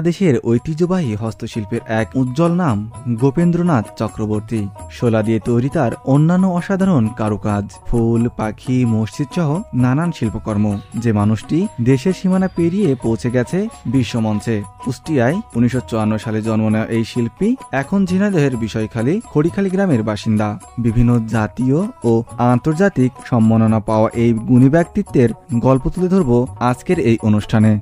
বাংলাদেশের ঐতিহ্যবাহী হস্তশিল্পের এক উজ্জ্বল নাম গোপেন্দ্রনাথ চক্রবর্তী। শোলা দিয়ে তৈরি তার অন্যান্য অসাধারণ কারুকাজ, ফুল, পাখি, মসজিদ সহ নানান শিল্পকর্ম, যে মানুষটি দেশের সীমানা পেরিয়ে পৌঁছে গেছে বিশ্বমঞ্চে। কুষ্টিয়ায় 1954 সালে জন্ম নেওয়া এই শিল্পী এখন ঝিনাইদহের বিষয়খালী খড়িখালী গ্রামের বাসিন্দা। বিভিন্ন জাতীয় ও আন্তর্জাতিক সম্মাননা পাওয়া এই গুণী ব্যক্তিত্বের গল্প তুলে ধরব আজকের এই অনুষ্ঠানে।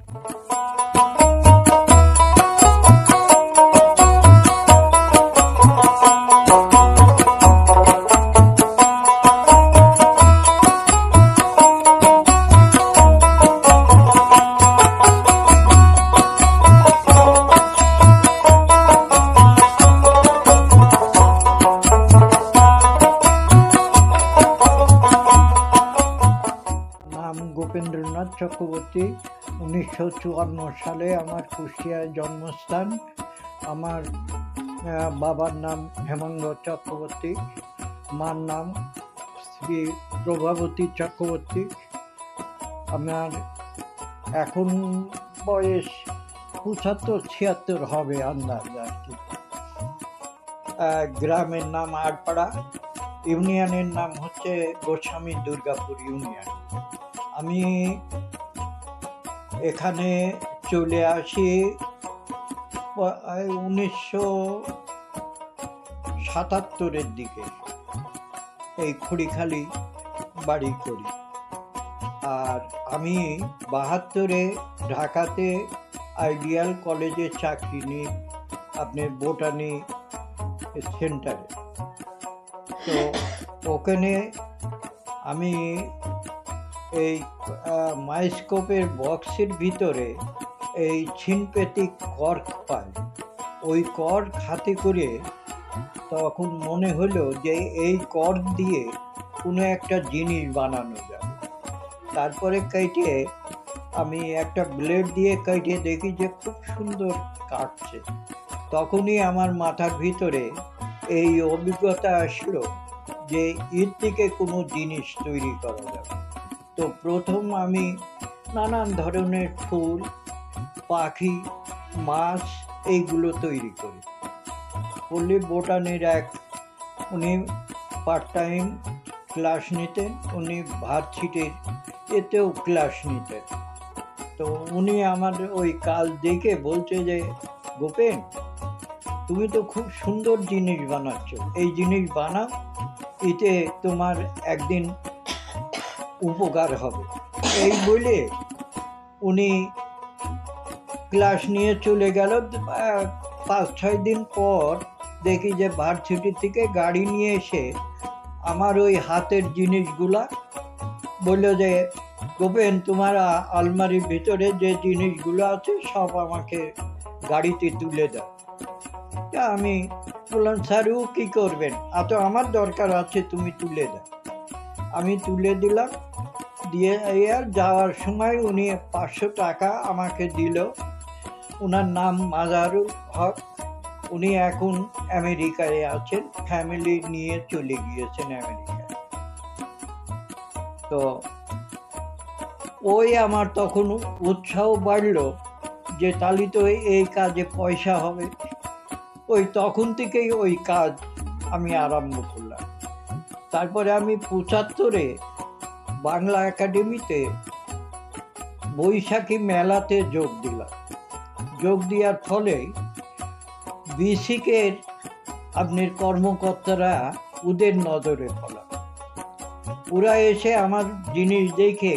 গোপেন্দ্রনাথ চক্রবর্তী। 1954 সালে আমার কুষ্টিয়ায় জন্মস্থান। আমার বাবার নাম হেমাঙ্গ চক্রবর্তী, মার নাম শ্রী প্রভাবতী চক্রবর্তী। আমার এখন বয়স 75-76 হবে আন্দাজ আর কি। গ্রামের নাম আড়পাড়া, ইউনিয়নের নাম হচ্ছে গোস্বামী দুর্গাপুর ইউনিয়ন। আমি এখানে চলে আসি 1977-এর দিকে। এই খড়িখালী বাড়ি করি। আর আমি 72-এ ঢাকাতে আইডিয়াল কলেজে চাকরি নিই, আপনার বোটানি সেন্টারে। তো ওখানে আমি এই মাইস্কোপের বক্সের ভিতরে এই সিনথেটিক কর্ক পাই। ওই কর্ক হাতে করে তখন মনে হলো যে এই কর্ক দিয়ে কোনো একটা জিনিস বানানো যাবে। তারপরে কেটে আমি একটা ব্লেড দিয়ে কেটে দেখি যে খুব সুন্দর কাটছে। তখনই আমার মাথার ভিতরে এই অভিজ্ঞতা আসলো যে এর থেকে কোনো জিনিস তৈরি করা যাবে। তো প্রথম আমি নানান ধরনের ফুল, পাখি, মাছ এইগুলো তৈরি করি। পল্লী বোটানির উনি পার্ট টাইম ক্লাস নিতেন, উনি ভার্সিটির এতেও ক্লাস নিতেন। তো উনি আমার ওই কাজ দেখে বলছে যে, গোপেন, তুমি তো খুব সুন্দর জিনিস বানাচ্ছ, এই জিনিস বানাও, এতে তোমার একদিন উপকার হবে। এই বলে উনি ক্লাস নিয়ে চলে গেল। 5-6 দিন পর দেখি যে ভার্সিটি থেকে গাড়ি নিয়ে এসে আমার ওই হাতের জিনিসগুলা বলল যে, গোপেন, তোমার আলমারির ভিতরে যে জিনিসগুলো আছে সব আমাকে গাড়িতে তুলে দাও। আমি বললাম, স্যার ও কী করবেন, আমার দরকার আছে, তুমি তুলে দাও। আমি তুলে দিলাম। দিয়ে আর যাওয়ার সময় উনি 500 টাকা আমাকে দিল। ওনার নাম মাজারুল হক। উনি এখন আমেরিকায় আছেন, ফ্যামিলি নিয়ে চলে গিয়েছেন আমেরিকায়। তো ওই আমার তখন উৎসাহ বাড়ল যে তাহলে তো এই কাজে পয়সা হবে। ওই তখন থেকেই ওই কাজ আমি আরম্ভ করলাম। তারপরে আমি 75-এ বাংলা একাডেমিতে বৈশাখী মেলাতে যোগ দিলাম। যোগ দেওয়ার ফলে বিসিকের আপনার কর্মকর্তারা ওদের নজরে পড়লাম। ওরা এসে আমার জিনিস দেখে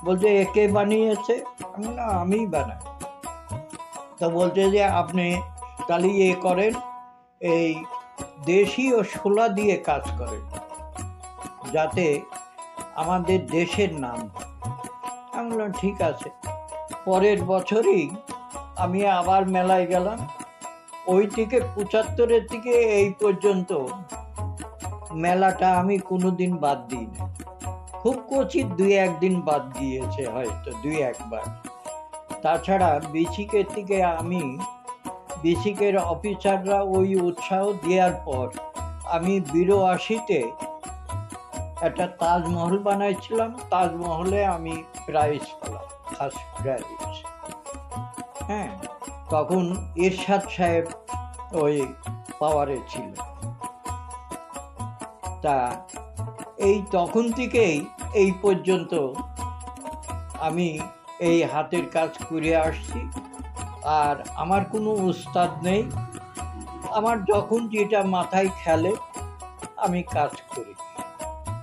বলছে, একে বানিয়েছে? আমি না, আমিই বানাই। তো বলছে যে, আপনি তাহলে করেন, এই দেশীয় শোলা দিয়ে কাজ করেন, যাতে আমাদের দেশের নাম হয়। আমি বললাম, ঠিক আছে। পরের বছরই আমি আবার মেলায় গেলাম। ওই থেকে 75-এর থেকে এই পর্যন্ত মেলাটা আমি কোনোদিন বাদ দিইনি। খুব কচিত 2-1 দিন বাদ দিয়েছে, হয়তো 2-1 বার। তাছাড়া বিসিকের থেকে বিসিকের অফিসাররা ওই উৎসাহ দেওয়ার পর আমি 82-তে একটা তাজমহল বানাইছিলাম। তাজমহলে আমি প্রাইজ পেলাম, ফার্স্ট প্রাইজ। হ্যাঁ, তখন এরশাদ সাহেব ওই পাওয়ারে ছিল। তা এই তখন থেকেই এই পর্যন্ত আমি এই হাতের কাজ করে আসছি। আর আমার কোনো উস্তাদ নেই, আমার যখন যেটা মাথায় খেলে আমি কাজ করি।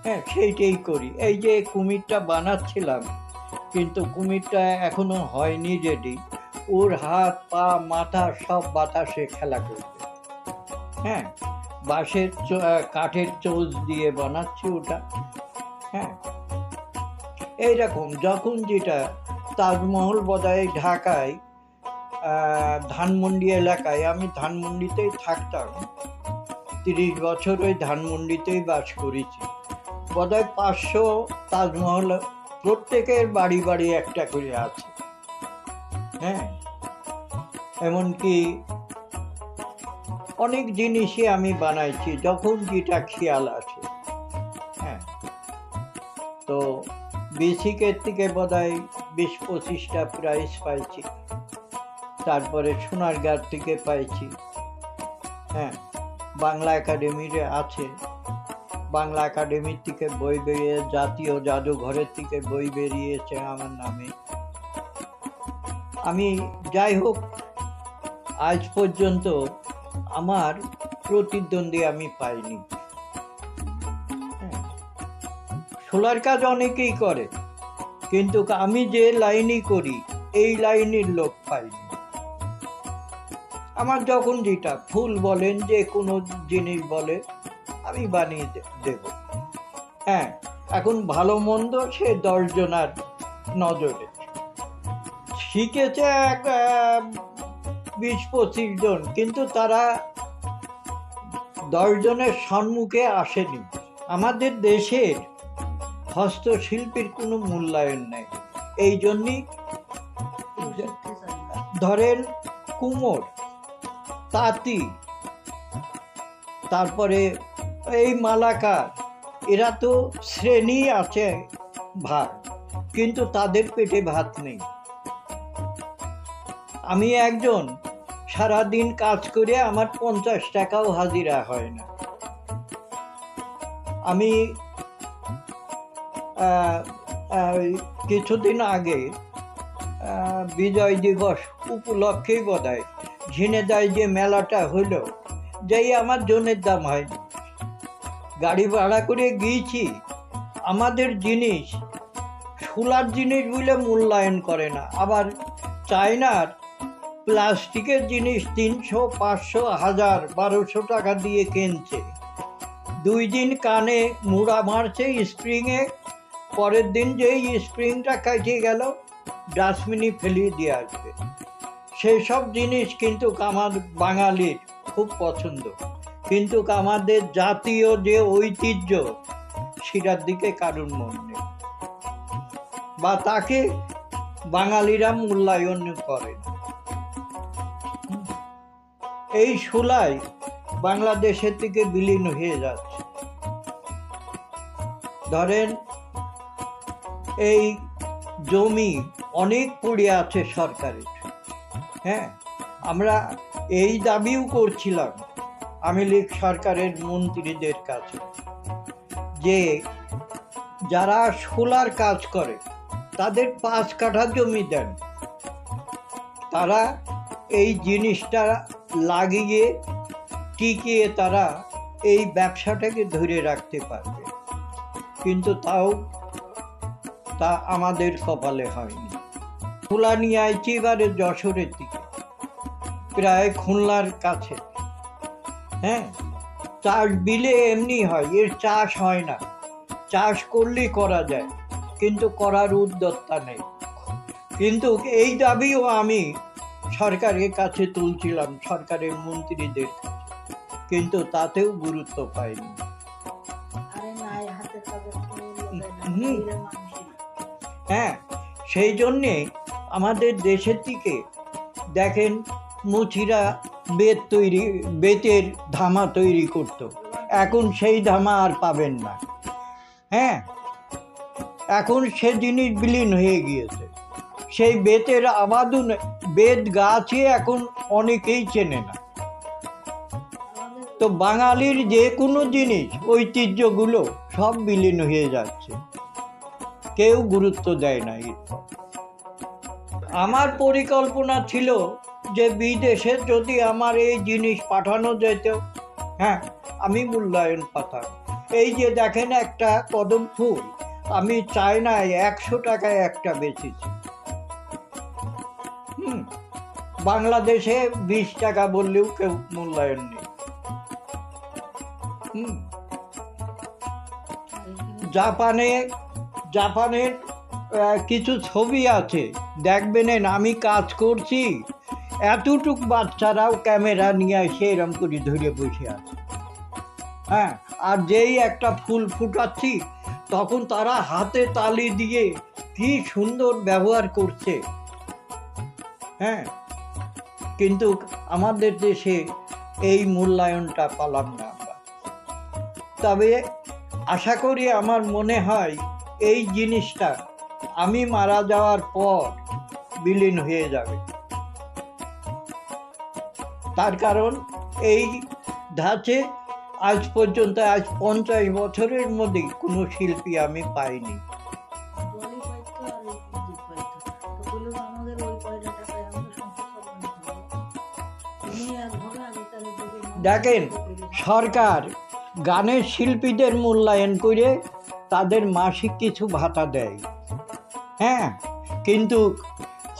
হ্যাঁ, সেইটাই করি। এই যে কুমিরটা বানাচ্ছিলাম, কিন্তু কুমিরটা এখনো হয়নি রেডি। ওর হাত পা মাথা সব বাতাসে খেলা করবে। হ্যাঁ, বাঁশের কাঠের চোঁচ দিয়ে বানাচ্ছি ওটা। হ্যাঁ, এইরকম যখন যেটা তাজমহল বোধহয় ঢাকায় ধানমন্ডি এলাকায়, আমি ধানমন্ডিতেই থাকতাম, 30 বছর ওই ধানমন্ডিতেই বাস করেছি। বোধহয় 500 তাজমহল প্রত্যেকের বাড়ি বাড়ি একটা করে আছে। হ্যাঁ, এমনকি অনেক জিনিসই আমি বানাইছি যখন যেটা খেয়াল আছে। হ্যাঁ, তো বেসিকের থেকে বোধহয় 20-25টা প্রাইজ পাইছি। তারপরে সোনারগাঁর থেকে পাইছি। হ্যাঁ, বাংলা একাডেমির আছে, বাংলা একাডেমির থেকে বই বেরিয়ে, জাতীয় জাদুঘরের থেকে বই বেরিয়েছে আমার নামে। আমি যাই হোক, আজ পর্যন্ত আমার প্রতিদ্বন্দ্বী আমি পাইনি। সোলার কাজ অনেকেই করে, কিন্তু আমি যে লাইনই করি এই লাইনের লোক পাইনি। আমার যখন যেটা ফুল বলেন, যে কোনো জিনিস বলে, আমি বানিয়ে দেব। হ্যাঁ, এখন ভালো মন্দ সে 10 জনার নজরে। শিখেছে 20-25 জন, কিন্তু তারা 10 জনের সম্মুখে আসেনি। আমাদের দেশের হস্তশিল্পের কোনো মূল্যায়ন নেই। এই জন্যই ধরেন কুমোর, তাঁতি, তারপরে এই মালাকার, এরা তো শ্রেণী আছে ভাগ, কিন্তু তাদের পেটে ভাত নেই। আমি একজন সারাদিন কাজ করে আমার 50 টাকাও হাজিরা হয় না। আমি কিছুদিন আগে বিজয় দিবস উপলক্ষেই বোধহয় ঝিনেদায় যে মেলাটা হলো, যেই আমার জনের দাম হয়, গাড়ি ভাড়া করে গিয়েছি। আমাদের জিনিস, সোলার জিনিস বলে মূল্যায়ন করে না। আবার চায়নার প্লাস্টিকের জিনিস 300, 500, 1000, 1200 টাকা দিয়ে কিনছে। 2 দিন কানে মুড়া মারছে স্প্রিংয়ে, পরের দিন যেই স্প্রিংটা কাটিয়ে গেল ডাস্টবিনে ফেলিয়ে দিয়ে আসবে। সেই সব জিনিস কিন্তু আমার বাঙালির খুব পছন্দ, কিন্তু আমাদের জাতীয় যে ঐতিহ্য সেটার দিকে কারণ মন নেই, বা তাকে বাঙালিরা মূল্যায়ন করে না। এই সোলাই বাংলাদেশের থেকে বিলীন হয়ে যাচ্ছে। ধরেন এই জমি অনেক পড়ে আছে সরকারের। হ্যাঁ, আমরা এই দাবিও করছিলাম আওয়ামী লীগ সরকারের মন্ত্রীদের কাছে, যে যারা সোলার কাজ করে তাদের 5 কাঠা জমি দেন, তারা এই জিনিসটা লাগিয়ে টিকিয়ে তারা এই ব্যবসাটাকে ধরে রাখতে পারবে। কিন্তু তা আমাদের কপালে হয়নি। তুলা নিয়ে আইছি এবারে যশোরের দিকে, প্রায় খুলনার কাছে। হ্যাঁ, চাষ বিলে এমনি হয়, এর চাষ হয় না। চাষ করলেই করা যায়, কিন্তু করার উদ্যোক্তা নেই। কিন্তু এই দাবিও আমি সরকারের কাছে তুলছিলাম, সরকারের মন্ত্রীদের কাছে, কিন্তু তাতেও গুরুত্ব পাইনি। হ্যাঁ, সেই জন্যে আমাদের দেশের থেকে দেখেন মুচিরা বেতের ধামা তৈরি করত, এখন সেই ধামা আর পাবেন না। হ্যাঁ, এখন সে জিনিস বিলীন হয়ে গিয়েছে। সেই বেতের আবাদও বেত গাছই এখন অনেকেই চেনে না। তো বাঙালির যে কোনো জিনিস ঐতিহ্যগুলো সব বিলীন হয়ে যাচ্ছে, কেউ গুরুত্ব দেয় না। আমার পরিকল্পনা ছিল যে বিদেশে যদি আমার এই জিনিস পাঠানো যেত, হ্যাঁ, আমি মূল্যায়ন পাতাম। এই যে দেখেন একটা কদম ফুল আমি চায়নায় 100 টাকায় একটা বেচেছি। বাংলাদেশে 20 টাকা বললেও কেউ মূল্যায়ন নেই। জাপানের কিছু ছবি আছে, দেখবেন আমি কাজ করছি, এতটুক বাচ্চারাও ক্যামেরা নিয়ে এসে এরম করে ধরে বসে আছে। হ্যাঁ, আর যেই একটা ফুল ফুটাচ্ছি তখন তারা হাতে তালি দিয়ে কি সুন্দর ব্যবহার করছে। হ্যাঁ, কিন্তু আমাদের দেশে এই মূল্যায়নটা পালাম না আমরা। তবে আশা করি, আমার মনে হয় এই জিনিসটা আমি মারা যাওয়ার পর বিলীন হয়ে যাবে। তার কারণ এই ধাঁচে আজ পর্যন্ত, আজ 50 বছরের মধ্যে কোনো শিল্পী আমি পাইনি। দেখেন, সরকার গানের শিল্পীদের মূল্যায়ন করে তাদের মাসিক কিছু ভাতা দেয়, হ্যাঁ, কিন্তু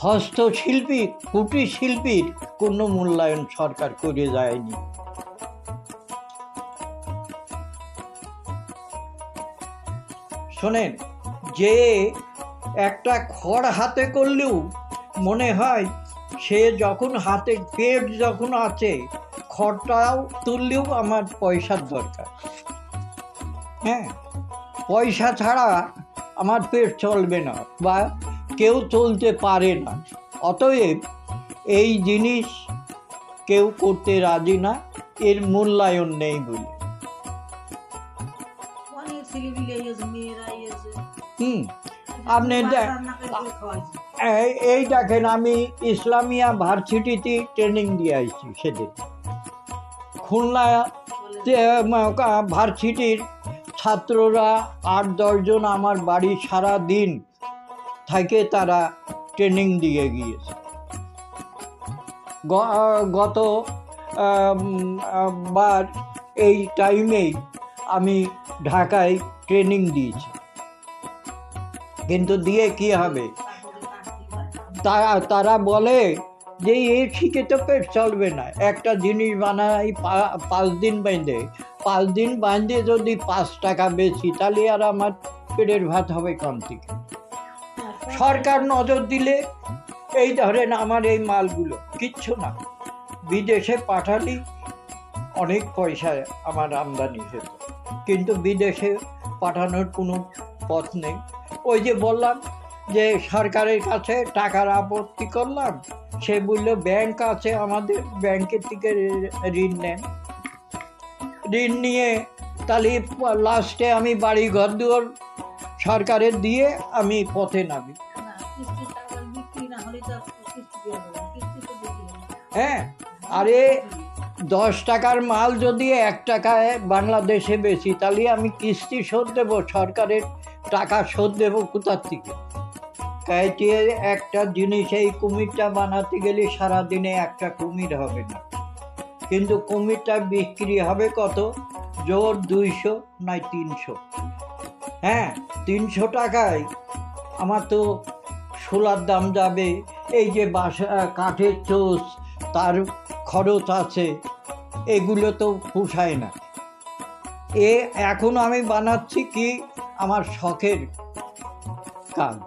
হস্তশিল্পী, কুটির শিল্পীর কোনো মূল্যায়ন সরকার করে যায়নি। শোনেন, যে একটা খড় হাতে করলেও মনে হয় সে যখন হাতে পেট যখন আছে, খড়টাও তুললেও আমার পয়সার দরকার। হ্যাঁ, পয়সা ছাড়া আমার পেট চলবে না বা কেউ চলতে পারে না। অতএব এই জিনিস কেউ করতে রাজি না, এর মূল্যায়ন নেই বলে। আপনি এই দেখেন, আমি ইসলামিয়া ভার্সিটিতে ট্রেনিং দিয়ে আসছি সেদিন। খুলনা ভার্সিটির ছাত্ররা 8-10 জন আমার বাড়ি সারা দিন থেকে তারা ট্রেনিং দিয়ে গিয়েছে। গত বার এই টাইমেই আমি ঢাকায় ট্রেনিং দিয়েছি, কিন্তু দিয়ে কি হবে, তারা বলে যে এই শিখে তো পেট চলবে না। একটা জিনিস বানাই 5 দিন বাঁধে, 5 দিন বাঁধে যদি 5 টাকা বেশি, তাহলে আর আমার পেটের ভাত হবে কম থেকে। সরকার নজর দিলে এই ধরেন আমার এই মালগুলো কিচ্ছু না, বিদেশে পাঠালি অনেক পয়সা আমার আমদানি হতো, কিন্তু বিদেশে পাঠানোর কোনো পথ নেই। ওই যে বললাম যে সরকারের কাছে টাকার আপত্তি করলাম, সে বললো ব্যাংক আছে আমাদের, ব্যাংকের থেকে ঋণ নেন। ঋণ নিয়ে তাহলে লাস্টে আমি বাড়ি ঘর দুয়ার সরকারের দিয়ে আমি পথে নামি। হ্যাঁ, আরে 10 টাকার মাল যদি 1 টাকায় বাংলাদেশে বেশি, তাহলে আমি কিস্তি শোধ দেবো, সরকারের টাকা শোধ দেবো কোথার থেকে? কাইটিয়ে একটা জিনিস, এই কুমিরটা বানাতে গেলে সারাদিনে একটা কুমির হবে না, কিন্তু কুমিরটা বিক্রি হবে কত? জোর 200 নয় 300। হ্যাঁ, 300 টাকায় আমার তো শোলার দাম যাবে, এই যে বাসা কাঠের চোষ তার খরচ আছে, এগুলো তো পোষায় না। এখন আমি বানাচ্ছি কি আমার শখের কাজ,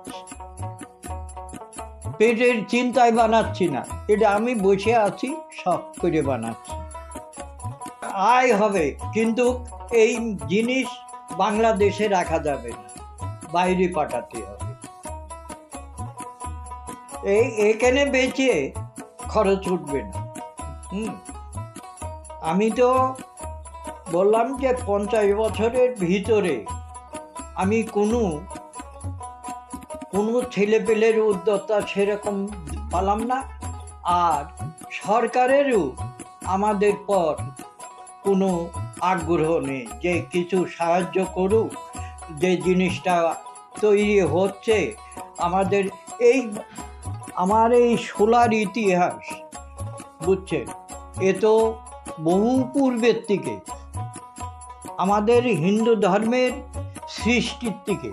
পেটের চিন্তায় বানাচ্ছি না, এটা আমি বসে আছি শখ করে বানাচ্ছি। আয় হবে, কিন্তু এই জিনিস বাংলাদেশে রাখা যাবে না, বাইরে পাঠাতে হবে। এখানে বেচে খরচ উঠবে না। আমি তো বললাম যে 50 বছরের ভিতরে আমি কোনো কোনো ছেলেপেলের উদ্যোক্তা সেরকম পালাম না, আর সরকারেরও আমাদের পর কোনো আগ্রহ নেই যে কিছু সাহায্য করুক, যে জিনিসটা তৈরি হচ্ছে। আমাদের আমার এই শোলার ইতিহাস বুঝছেন, এ তো বহু পূর্বের থেকে, আমাদের হিন্দু ধর্মের সৃষ্টির থেকে।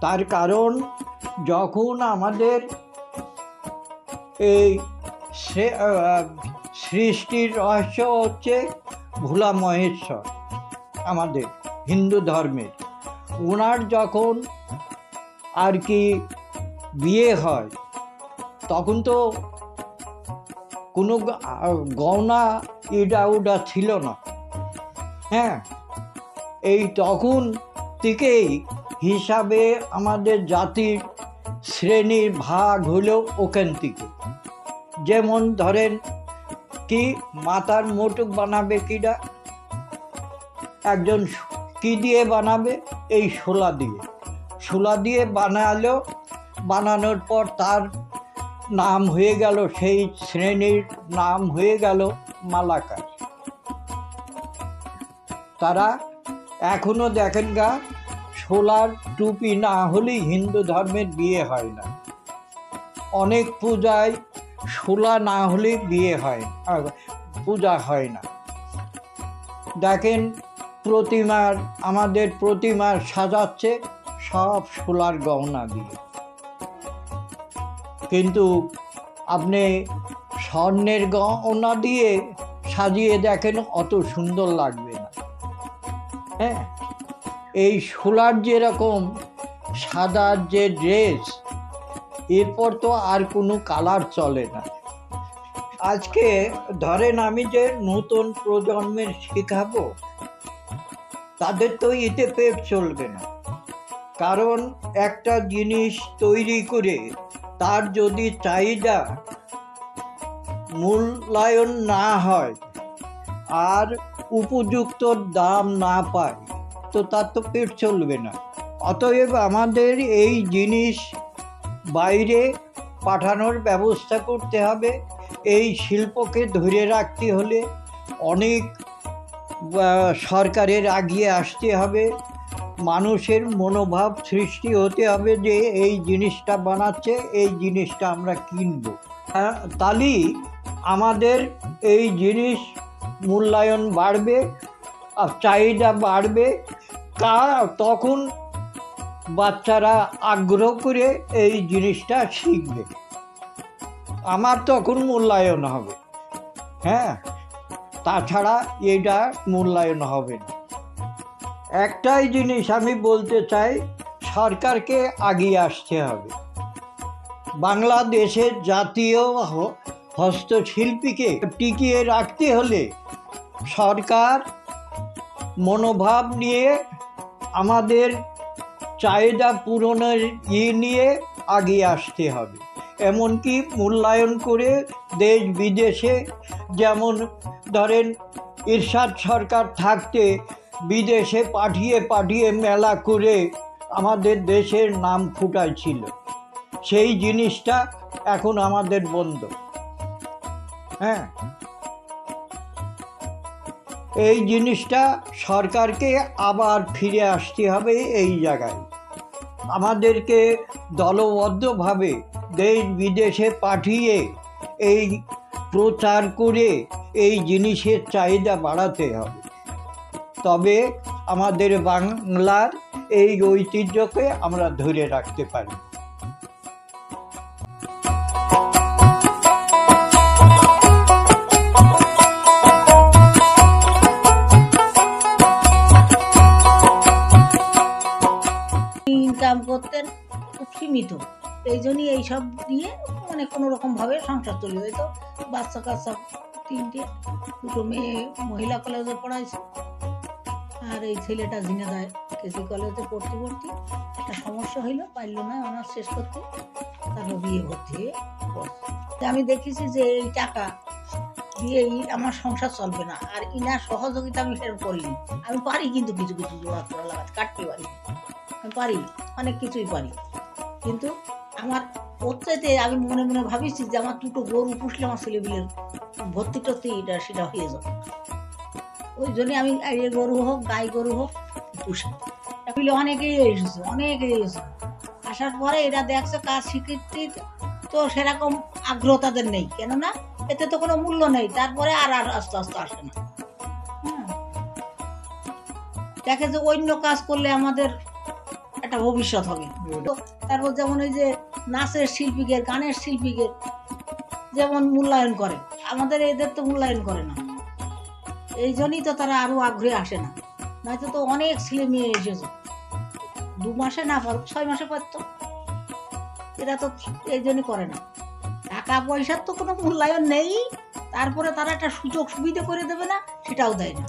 তার কারণ যখন আমাদের এই সৃষ্টির রহস্য হচ্ছে ভোলা মহেশ্বর, আমাদের হিন্দু ধর্মের, ওনার যখন আর কি বিয়ে হয় তখন তো কোনো গহনা ইডা উডা ছিল না। হ্যাঁ, এই তখন থেকেই হিসাবে আমাদের জাতির শ্রেণীর ভাগ হলো ওখান থেকে। যেমন ধরেন কি মাথার মুটুক বানাবে কিডা, একজন কি দিয়ে বানাবে, এই শোলা দিয়ে বানালো, বানানোর পর তার নাম হয়ে গেল, সেই শ্রেণীর নাম হয়ে গেল মালাকার। তারা এখনো দেখেন গা, শোলার টুপি না হলেই হিন্দু ধর্মের বিয়ে হয় না। অনেক পূজায় শোলা না হলে বিয়ে হয়, পূজা হয় না। দেখেন আমাদের প্রতিমার সাজাচ্ছে সব শোলার গহনা দিয়ে, কিন্তু আপনি স্বর্ণের গহনা দিয়ে সাজিয়ে দেখেন অত সুন্দর লাগবে না। হ্যাঁ, এই শোলার যেরকম সাদার যে ড্রেস, এরপর তো আর কোনো কালার চলে না। আজকে ধরেন আমি যে নতুন প্রজন্মের শেখাবো, তাদের তো এতে পেট চলবে না। কারণ একটা জিনিস তৈরি করে তার যদি চাহিদা মূল্যায়ন না হয় আর উপযুক্ত দাম না পায়, তো তার তো পেট চলবে না। অতএব আমাদের এই জিনিস বাইরে পাঠানোর ব্যবস্থা করতে হবে। এই শিল্পকে ধরে রাখতে হলে অনেক সরকারের আগিয়ে আসতে হবে, মানুষের মনোভাব সৃষ্টি হতে হবে যে এই জিনিসটা বানাচ্ছে, এই জিনিসটা আমরা কিনব। তাহলেই আমাদের এই জিনিস মূল্যায়ন বাড়বে, আর চাহিদা বাড়বে। তখন বাচ্চারা আগ্রহ করে এই জিনিসটা শিখবে, আমার তখন মূল্যায়ন হবে। হ্যাঁ, তাছাড়া এটা মূল্যায়ন হবে না। একটাই জিনিস আমি বলতে চাই, সরকারকে এগিয়ে আসতে হবে। বাংলাদেশের জাতীয় হস্তশিল্পীকে টিকিয়ে রাখতে হলে সরকার মনোভাব নিয়ে আমাদের চাহিদা পূরণের নিয়ে এগিয়ে আসতে হবে। এমনকি মূল্যায়ন করে দেশ বিদেশে, যেমন ধরেন ইরশাদ সরকার থাকতে বিদেশে পাঠিয়ে মেলা করে আমাদের দেশের নাম ফুটাইছিল, সেই জিনিসটা এখন আমাদের বন্ধ। হ্যাঁ, এই জিনিসটা সরকারকে আবার ফিরে আসতে হবে। এই জায়গায় আমাদেরকে দলবদ্ধভাবে দেশ বিদেশে পাঠিয়ে এই প্রচার করে এই জিনিসের চাহিদা বাড়াতে হবে, তবে আমাদের বাংলার এই ঐতিহ্যকে আমরা ধরে রাখতে পারি। ইনকাম করতেন খুব সীমিত, এই জন্যই এইসব দিয়ে মানে কোনো রকমভাবে সংসার চলে যেত। বাচ্চা কাচ্চা 3টে, 2টো মেয়ে মহিলা কলেজে পড়াইছে, আর এই ছেলেটা ঝিনাইদহ কেসি কলেজে পড়তে একটা সমস্যা হইলো, পারল না অনার্স শেষ করতে, তারপর বিয়ে ভর্তি হয়ে পড়ছে। আমি দেখেছি যে এই টাকা দিয়েই আমার সংসার চলবে না, আর ইনার সহযোগিতা আমি সেরকম করিনি। আমি পারি কিন্তু কিছু জোড়া লাগাতে, কাটতে পারি। আমি পারি, অনেক কিছুই পারি, কিন্তু আমার ওর চাইতে আমি মনে মনে ভাবিছি যে আমার দুটো গরু পুষলে আমার ছেলেপিলের ভর্তি টর্তি এটা সেটা হয়ে যাবে। ওই জন্যই আমি এই গরু হোক গাই গরু হোক পুষি। এগুলো অনেকেই এসেছে, অনেকেই এসেছে, আসার পরে এরা দেখছে কাজ স্বীকৃতি তো সেরকম আগ্রহ তাদের নেই, কেননা এতে তো কোনো মূল্য নেই, তারপরে আর আর আস্তে আস্তে আসে না। হ্যাঁ, দেখে যে অন্য কাজ করলে আমাদের একটা ভবিষ্যৎ হবে। তো তারপর যেমন ওই যে নাচের শিল্পীকে, গানের শিল্পীকে যেমন মূল্যায়ন করে, আমাদের এদের তো মূল্যায়ন করে না, এই জন্যই তো তারা আরো আগ্রহে আসে না। নয়তো তো অনেক ছেলে মেয়ে এসেছে, 2 মাসে না পারুক 6 মাসে পারতো, এরা তো এই জন্যই করে না। টাকা পয়সার তো কোনো মূল্যায়ন নেই, তারপরে তারা একটা সুযোগ সুবিধা করে দেবে না, সেটাও দেয় না।